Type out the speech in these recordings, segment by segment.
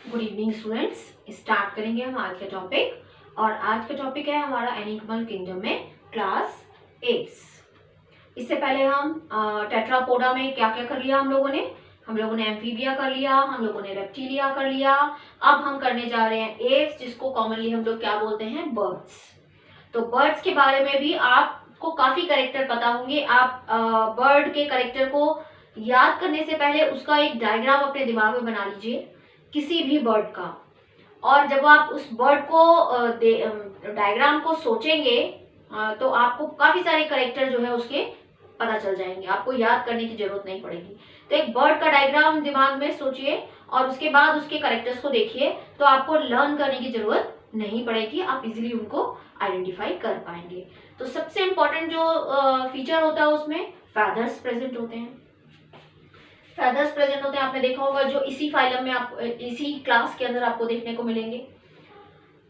Good evening students. Start करेंगे हम आज का टॉपिक और आज का टॉपिक है हमारा एनिमल किंगडम में क्लास 8। इससे पहले हम टेट्रापोडा में क्या क्या कर लिया हम लोगों ने एम्फीबिया कर लिया, हम लोगों ने रेप्टिलिया कर लिया। अब हम करने जा रहे हैं एप्स, जिसको कॉमनली हम लोग क्या बोलते हैं, बर्ड्स। तो बर्ड्स के बारे में भी आपको काफी कैरेक्टर पता होंगे। आप बर्ड के कैरेक्टर को याद करने से पहले उसका एक डायग्राम अपने दिमाग में बना लीजिए किसी भी बर्ड का, और जब आप उस बर्ड को डायग्राम को सोचेंगे तो आपको काफी सारे कैरेक्टर जो है उसके पता चल जाएंगे, आपको याद करने की जरूरत नहीं पड़ेगी। तो एक बर्ड का डायग्राम दिमाग में सोचिए और उसके बाद उसके कैरेक्टर्स को देखिए, तो आपको लर्न करने की जरूरत नहीं पड़ेगी, आप इजीली उनको आइडेंटिफाई कर पाएंगे। तो सबसे इंपॉर्टेंट जो फीचर होता है उसमें फेदर्स प्रेजेंट होते हैं। फेदर्स प्रेजेंट होते हैं, आपने देखा होगा, जो इसी फाइलम में आप इसी क्लास के अंदर आपको देखने को मिलेंगे।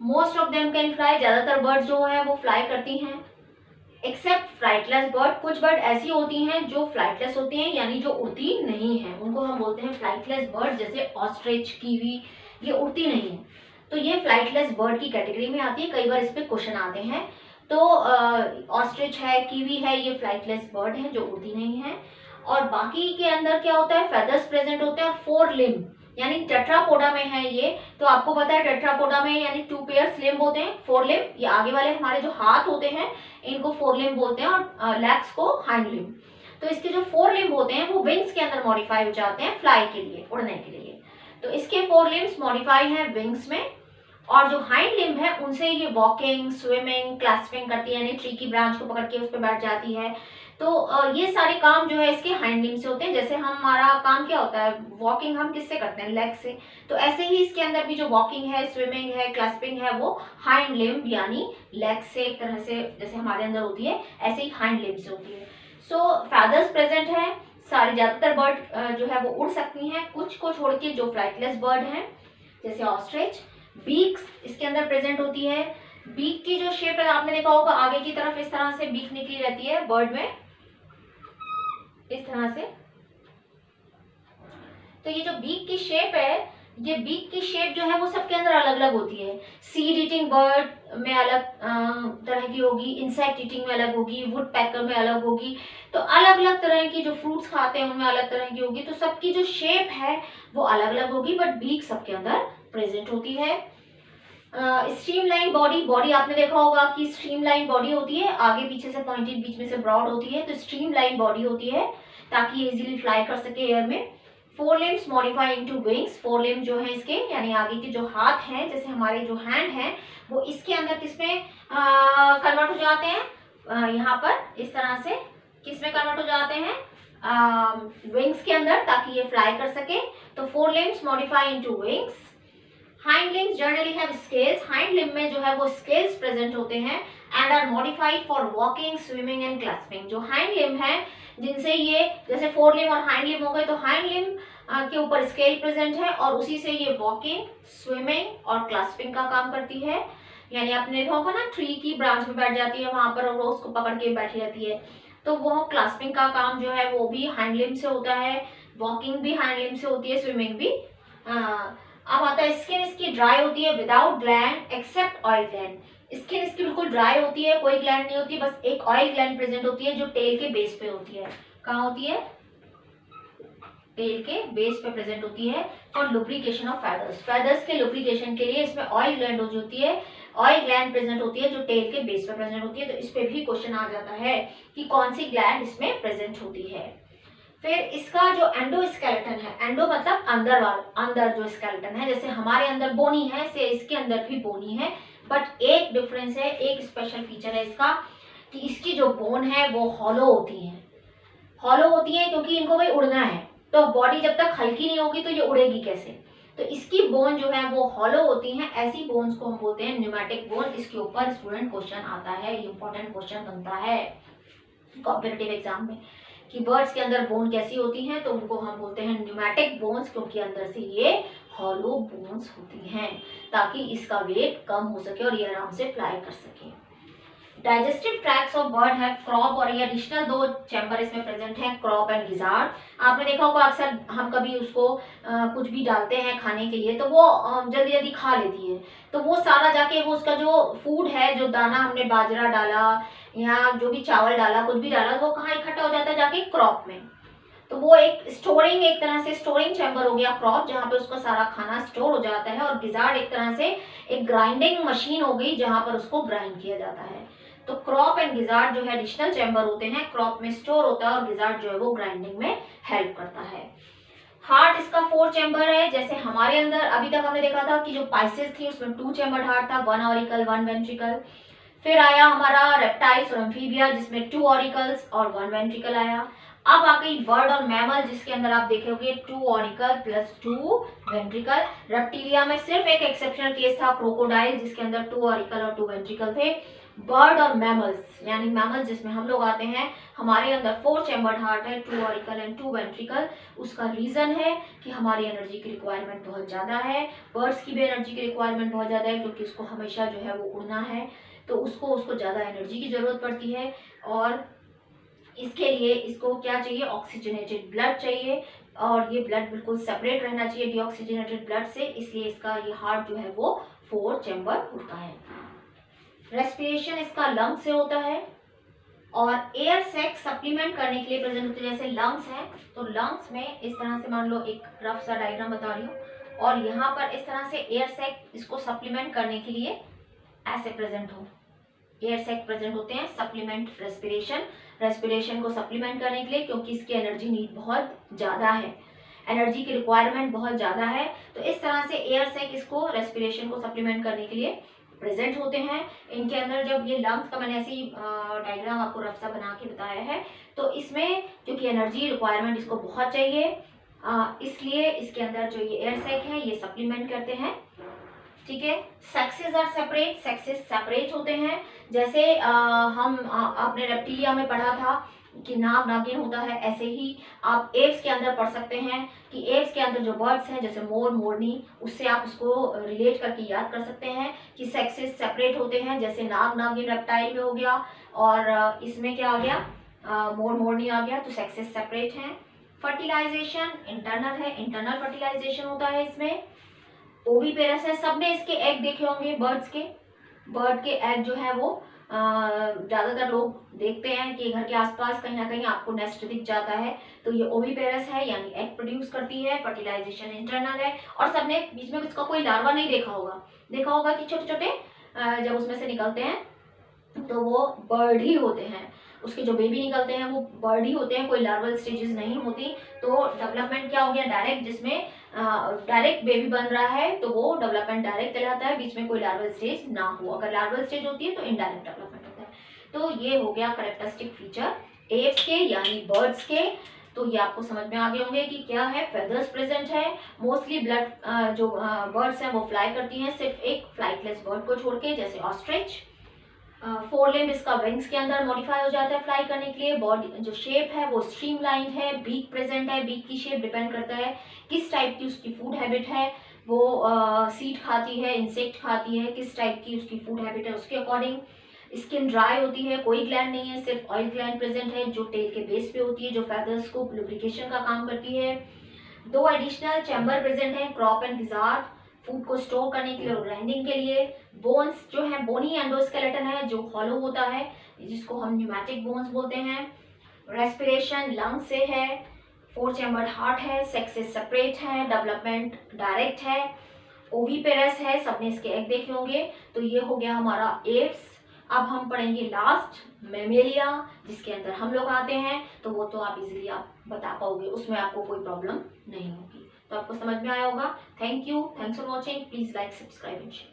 Most of them can fly, ज्यादातर बर्ड जो है वो फ्लाई करती हैं, एक्सेप्ट फ्लाइटलेस बर्ड। कुछ बर्ड ऐसी होती हैं जो फ्लाइटलेस होती हैं, यानी जो उड़ती नहीं है, उनको हम बोलते हैं फ्लाइटलेस बर्ड। जैसे ऑस्ट्रिच, कीवी, ये उड़ती नहीं है, तो ये फ्लाइटलेस बर्ड की कैटेगरी में आती है। कई बार इस पे क्वेश्चन आते हैं। तो ऑस्ट्रिच है, कीवी है, ये फ्लाइटलेस बर्ड है जो उड़ती नहीं है। और बाकी के अंदर क्या होता है, फेदर्स प्रेजेंट होते हैं। 4 लिम्ब, यानी टेट्रापोडा में है ये, तो आपको पता है टेट्रापोडा में यानी 2 पेयर्स लिम्ब होते हैं। 4 लिम्ब, ये आगे वाले हमारे जो हाथ होते हैं इनको 4 लिम्ब बोलते हैं, और लेग्स को हाइंड लिम्ब। तो इसके जो 4 लिम्ब होते हैं वो विंग्स के अंदर मॉडिफाई हो जाते हैं फ्लाई के लिए, उड़ने के लिए। तो इसके 4 लिम्ब्स मॉडिफाई हैं विंग्स में, और जो हाइंड लिम्ब है उनसे ये वॉकिंग, स्विमिंग, क्लास्पिंग करती है, यानी ट्री की ब्रांच को पकड़ के उस पर बैठ जाती है। तो ये सारे काम जो है इसके हाइंड लिम्ब से होते हैं। जैसे हमारा काम क्या होता है, वॉकिंग हम किससे करते हैं, लेग से। तो ऐसे ही इसके अंदर भी जो वॉकिंग है, स्विमिंग है, क्लास्पिंग है, वो हाइंड लिम्ब यानी लेग से, एक तरह से जैसे हमारे अंदर होती है ऐसे ही हाइंड लिम्ब से होती है। सो फेदर्स प्रेजेंट है, सारे ज्यादातर बर्ड जो है वो उड़ सकती हैं, कुछ को छोड़ के जो फ्लाइटलेस बर्ड हैं जैसे ऑस्ट्रिच। बीक्स इसके अंदर प्रेजेंट होती है। बीक की जो शेप है आपने देखा होगा, आगे की तरफ इस तरह से बीक निकली रहती है बर्ड में, इस तरह से। तो ये जो बीक की शेप है, ये बीक की शेप जो है वो सबके अंदर अलग अलग होती है। सीड ईटिंग बर्ड में अलग तरह की होगी, इंसेक्ट ईटिंग में अलग होगी, वुड पैकर में अलग होगी। तो अलग अलग तरह की जो फ्रूट्स खाते हैं उनमें अलग तरह की होगी। तो सबकी जो शेप है वो अलग अलग होगी, बट बीक सबके अंदर प्रेजेंट होती है। स्ट्रीमलाइन बॉडी, बॉडी आपने देखा होगा कि स्ट्रीमलाइन बॉडी होती है, आगे पीछे से पॉइंटेड, बीच में से ब्रॉड होती है। तो स्ट्रीमलाइन बॉडी होती है ताकि ये इजीली फ्लाई कर सके एयर में। 4 limbs modify into wings. 4 limb जो है इसके, यानी आगे के जो हाथ हैं, जैसे हमारे जो हैंड हैं, वो इसके अंदर किसमें कन्वर्ट हो जाते हैं, यहाँ पर इस तरह से किसमें कन्वर्ट हो जाते हैं, विंग्स के अंदर, ताकि ये फ्लाई कर सके। तो 4 limbs modify into wings. Hind limbs generally have scales, hind limb में जो है वो स्केल्स प्रेजेंट होते हैं, and are modified for walking, swimming and clasping. जो हाइंड लिम्ब है जिनसे ये, जैसे 4 लिम्ब और हाइंड लिम्ब हो गए, तो हाइंड लिम्ब के ऊपर स्केल प्रेजेंट है और उसी से ये वॉकिंग, स्विमिंग और क्लास्पिंग का काम करती है। यानी आपने देखा होगा ना, ट्री की ब्रांच में बैठ जाती है वहां पर और वो उसको पकड़ के बैठी रहती है, तो वो क्लास्पिंग का काम जो है वो भी हाइंड लिम्ब से होता है, वॉकिंग भी हाइंड लिम्ब से होती है, स्विमिंग भी। अब आता है स्किन इसकी ड्राई होती है, without gland except oil gland. Skin इसकी बिल्कुल ड्राई होती है, कोई ग्लैंड नहीं होती, बस एक ऑयल ग्लैंड प्रेजेंट होती है जो टेल के बेस पे होती है। कहाँ होती है, टेल के बेस पे प्रेजेंट होती है, for lubrication of feathers. Feathers के लुब्रिकेशन के लिए इसमें ऑयल ग्लैंड होती है, ऑयल ग्लैंड प्रेजेंट होती है जो टेल के बेस पे प्रेजेंट होती है। तो इस पे भी क्वेश्चन आ जाता है कि कौन सी ग्लैंड इसमें प्रेजेंट होती है। फिर इसका जो एंडोस्केलेटन है, एंडो मतलब अंदर जो स्केलेटन है, जैसे हमारे अंदर बोनी है से इसके अंदर भी बोनी है, बट एक डिफरेंस है, एक स्पेशल फीचर है इसका, कि इसकी जो बोन है वो हॉलो होती है। हॉलो होती है क्योंकि इनको भाई उड़ना है, तो बॉडी जब तक हल्की नहीं होगी तो ये उड़ेगी कैसे। तो इसकी बोन जो है वो हॉलो होती हैं, ऐसी बोन्स को हम बोलते हैं न्यूमेटिक बोन। इसके ऊपर स्टूडेंट क्वेश्चन आता है, इंपॉर्टेंट क्वेश्चन बनता है कॉम्पिटिटिव एग्जाम में, कि बर्ड्स के अंदर बोन कैसी होती हैं, तो उनको हम बोलते हैं न्यूमेटिक बोन्स, क्योंकि अंदर से ये हॉलो बोन्स होती हैं ताकि इसका वेट कम हो सके और ये आराम से फ्लाई कर सके। डाइजेस्टिव ट्रैक्ट्स ऑफ बर्ड है क्रॉप, और ये एडिशनल 2 चैम्बर इसमें प्रेजेंट है, क्रॉप एंड गिजार्ड। आपने देखा होगा अक्सर हम कभी उसको कुछ भी डालते हैं खाने के लिए तो वो जल्दी जल्दी खा लेती है, तो वो सारा जाके वो उसका जो फूड है, जो दाना हमने बाजरा डाला या जो भी चावल डाला, कुछ भी डाला, वो कहाँ इकट्ठा हो जाता है, जाके क्रॉप में। तो वो एक स्टोरिंग, एक तरह से स्टोरिंग चैम्बर हो गया क्रॉप, जहाँ पे उसका सारा खाना स्टोर हो जाता है। और गिजार्ड एक तरह से एक ग्राइंडिंग मशीन हो गई, जहाँ पर उसको ग्राइंड किया जाता है। तो क्रॉप एंड गिजार्ड जो है एडिशनल चैम्बर होते हैं, क्रॉप में स्टोर होता है और गिजार्ड जो है वो ग्राइंडिंग में हेल्प करता है। हार्ट इसका 4 चैम्बर है। जैसे हमारे अंदर अभी तक हमने देखा था कि जो पाइसेस थी उसमें 2 चैम्बर हार्ट था, 1 ऑरिकल 1 वेंट्रिकल। फिर आया हमारा रेप्टाइल्स और एम्फीबिया जिसमें 2 ऑरिकल्स और 1 वेंट्रिकल आया। अब आ गई बर्ड और मैमल, जिसके अंदर आप देखोगे 2 ऑरिकल प्लस 2 वेंट्रिकल। रेप्टिलिया में सिर्फ एक एक्सेप्शनल केस था, क्रोकोडाइल, जिसके अंदर 2 ऑरिकल और 2 वेंट्रिकल थे। बर्ड और मैमल्स यानी मैमल्स जिसमें हम लोग आते हैं, हमारे अंदर 4 चैम्बर्ड हार्ट है, 2 ऑरिकल एंड 2 वेंट्रिकल। उसका रीजन है कि हमारी एनर्जी की रिक्वायरमेंट बहुत ज़्यादा है। बर्ड्स की भी एनर्जी की रिक्वायरमेंट बहुत ज़्यादा है, क्योंकि उसको हमेशा जो है वो उड़ना है, तो उसको ज़्यादा एनर्जी की ज़रूरत पड़ती है। और इसके लिए इसको क्या चाहिए, ऑक्सीजनेटेड ब्लड चाहिए, और ये ब्लड बिल्कुल सेपरेट रहना चाहिए डीऑक्सीजनेटेड ब्लड से, इसलिए इसका ये हार्ट जो है वो 4 चैम्बर होता है। रेस्पिरेशन इसका लंग से होता है, और एयर सैक सप्लीमेंट करने के लिए प्रेजेंट होते हैं। जैसे लंग्स हैं, तो लंग्स में इस तरह से मान लो एक रफ सा डायग्राम बता रही हूँ, और यहाँ पर इस तरह से एयर सैक इसको सप्लीमेंट करने के लिए ऐसे प्रेजेंट हो, एयर सैक प्रेजेंट होते हैं सप्लीमेंट रेस्पिरेशन को सप्लीमेंट करने के लिए, क्योंकि इसकी एनर्जी नीड बहुत ज़्यादा है, एनर्जी की रिक्वायरमेंट बहुत ज़्यादा है। तो इस तरह से एयर सैक इसको रेस्पिरेशन को सप्लीमेंट करने के लिए प्रेजेंट होते हैं। इनके अंदर जब ये लंग्स का मैंने ऐसी डायग्राम आपको रफ सा बना के बताया है, तो इसमें क्योंकि एनर्जी रिक्वायरमेंट इसको बहुत चाहिए, इसलिए इसके अंदर जो ये एयर सैक है ये सप्लीमेंट करते हैं। ठीक है, sexes are separate, sexes separate होते हैं। जैसे आपने रेप्टिलिया में पढ़ा था कि नाग नागिन होता है, ऐसे ही आप एव्स के अंदर पढ़ सकते हैं कि एव्स के अंदर जो बर्ड्स हैं जैसे मोर मोरनी, उससे आप उसको रिलेट करके याद कर सकते हैं कि सेक्सेस सेपरेट होते हैं। जैसे नाग नागिन रेप्टाइल में हो गया, और इसमें क्या आ गया, मोर मोरनी आ गया, तो सेक्सेस सेपरेट हैं। फर्टिलाइजेशन इंटरनल है, इंटरनल फर्टिलाइजेशन होता है इसमें। ओवीपेरस है, सबने इसके एग देखे होंगे बर्ड्स के, बर्ड के एग जो है वो ज़्यादातर लोग देखते हैं कि घर के आसपास कहीं ना कहीं आपको नेस्ट दिख जाता है, तो ये ओवीपेरस है यानी एग प्रोड्यूस करती है। फर्टिलाइजेशन इंटरनल है, और सबने बीच में इसका कोई लार्वा नहीं देखा होगा कि छोटे छोटे जब उसमें से निकलते हैं तो वो बर्ड ही होते हैं, उसके जो बेबी निकलते हैं वो बर्ड ही होते हैं, कोई लार्वल स्टेजेस नहीं होती। तो डेवलपमेंट क्या हो गया, डायरेक्ट, जिसमें डायरेक्ट बेबी बन रहा है तो वो डेवलपमेंट डायरेक्ट कहलाता है, बीच में कोई लार्वल स्टेज ना हो। अगर लार्वल स्टेज होती है तो इनडायरेक्ट डेवलपमेंट होता है। तो ये हो गया कैरेक्टरिस्टिक फीचर एव्स के यानी बर्ड्स के। तो ये आपको समझ में आ गए होंगे कि क्या है, फेदर्स प्रेजेंट है। मोस्टली ब्लड जो बर्ड्स हैं वो फ्लाई करती हैं, सिर्फ एक फ्लाइटलेस बर्ड को छोड़ के, जैसे ऑस्ट्रिच। 4 लिम्ब इसका विंग्स के अंदर मॉडिफाई हो जाता है फ्लाई करने के लिए। बॉडी जो शेप है वो स्ट्रीमलाइंड है, बीक प्रेजेंट है, बीक की शेप डिपेंड करता है किस टाइप की उसकी फूड हैबिट है, वो सीड खाती है, इंसेक्ट खाती है, किस टाइप की उसकी फूड हैबिट है उसके अकॉर्डिंग। स्किन ड्राई होती है, कोई ग्लैंड नहीं है, सिर्फ ऑयल ग्लैंड प्रेजेंट है जो टेल के बेस पे होती है, जो फेदर्स को लुब्रिकेशन का काम करती है। 2 एडिशनल चैम्बर प्रेजेंट हैं, क्रॉप एंड गिजार्ड, फूड को स्टोर करने के लिए और ग्राइंडिंग के लिए। बोन्स जो है, बोनी एंडोस्केलेटन है जो हॉलो होता है, जिसको हम न्यूमैटिक बोन्स बोलते हैं। रेस्पिरेशन लंग से है, 4 चैम्बर्ड हार्ट है, सेक्सेस सेपरेट है, डेवलपमेंट डायरेक्ट है, ओवीपेरस है, सबने इसके एग देखे होंगे। तो ये हो गया हमारा एव्स। अब हम पढ़ेंगे लास्ट मेमेलिया, जिसके अंदर हम लोग आते हैं, तो वो तो आप इजीली आप बता पाओगे, उसमें आपको कोई प्रॉब्लम नहीं होगी। तो आपको समझ में आया होगा। Thank you, thanks for watching, please like, subscribe and share.